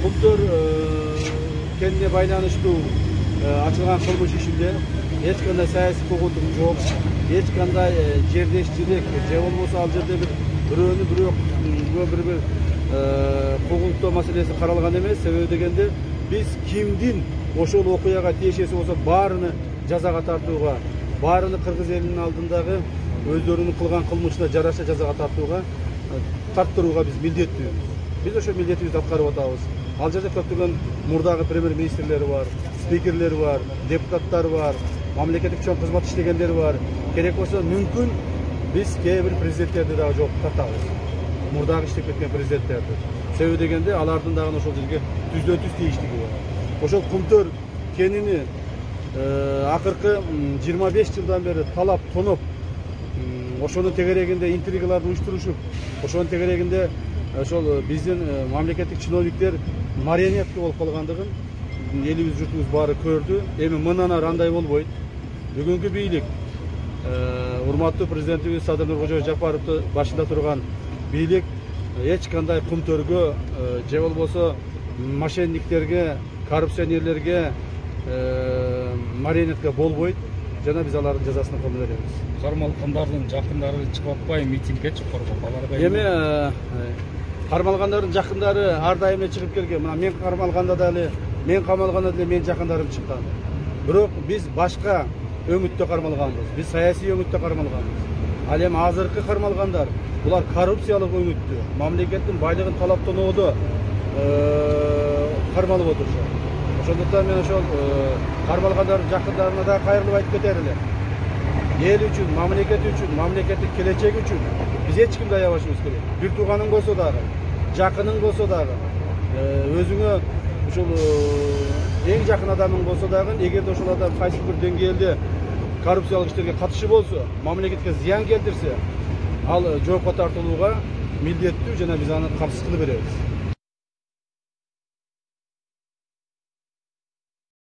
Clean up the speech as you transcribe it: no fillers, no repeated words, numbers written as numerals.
Kumtor kendine байланыштуу açılgan kılmış işinde hiç kандай siyasi hukukum yok, hiç kандай жердешчилик же болбосо ал жерде бирөөнү бирөө bir hukuktуу маселеси каралган эмес. Себеби дегенде биз кимдин ошол окуяга тиешеси болсо баарыны жазага тартууга, баарыны кыргыз элинин алдындагы өздөрүнүн кылган кылмышына жараша жазага тарттырууга биз милдеттүүбүз. Биз ошо милдетибизди аткарып атабыз. Ал жерде көптөгөн мурдагы премьер-министрлери бар, спикерлери бар, депутаттар бар, мамлекеттик чоң кызмат иштегендер бар. Керек болсо мүмкүн биз кээ бир президенттерди дагы жоопко тартабыз. Мурдагы иштеп кеткен президенттерди. Себеби дегенде алардын дагы ошол жерге түздөн түз тийиштиги бар. Ошол Kumtor кенини акыркы 25 жылдан бери талап тоноп, ошонун тегерегинде интригаларды уюштурушуп, ошонун тегерегинде ошол биздин мамлекеттик чиновниктер марионетка болуп калгандыгын элибиз журтубуз баары көрдү. Эми мындан ары андай болбойт. Бүгүнкү бийлик, урматтуу президентибиз Садыр Нуркожоевич Жапаровдун башында турган бийлик эч кандай Kumtorго же болбосо мошенниктерге, коррупционерлерге марионетка болбойт. Жана биз алардын жазасын колдоно беребиз. Кармалгандардын жакындары чыгып атпайбы митингге чыккорго? Эми кармалгандардын жакындары ар дайым чыгып келген. Мына мен кармалганда дагы, мен камалганда деле менин жакындарым чыккан. Бирок биз башка өңүттө кармалганбыз. Биз саясий өңүттө кармалганбыз. Ал эми азыркы кармалгандар булар коррупциялык өңүттө, мамлекеттин байлыгын талаптоодо кармалып отурушат. Ошондуктан мен ошол кармалгандардын жакындарына да кайрылып айтып кетер элем. Эл үчүн, мамлекет үчүн, мамлекеттик келечек үчүн биз эч кимди аябашыбыз керек. Бир тууганың болсо дагы, жакының болсо дагы, өзүңө ушул эң жакын адамың болсо дагы, эгерде ошол адам кайсы бир деңгээлде коррупциялык иштерге катышы болсо, мамлекетке зыян келтирсе, ал жоопко тартылууга милдеттүү жана биз аны камсыз кылып беребиз.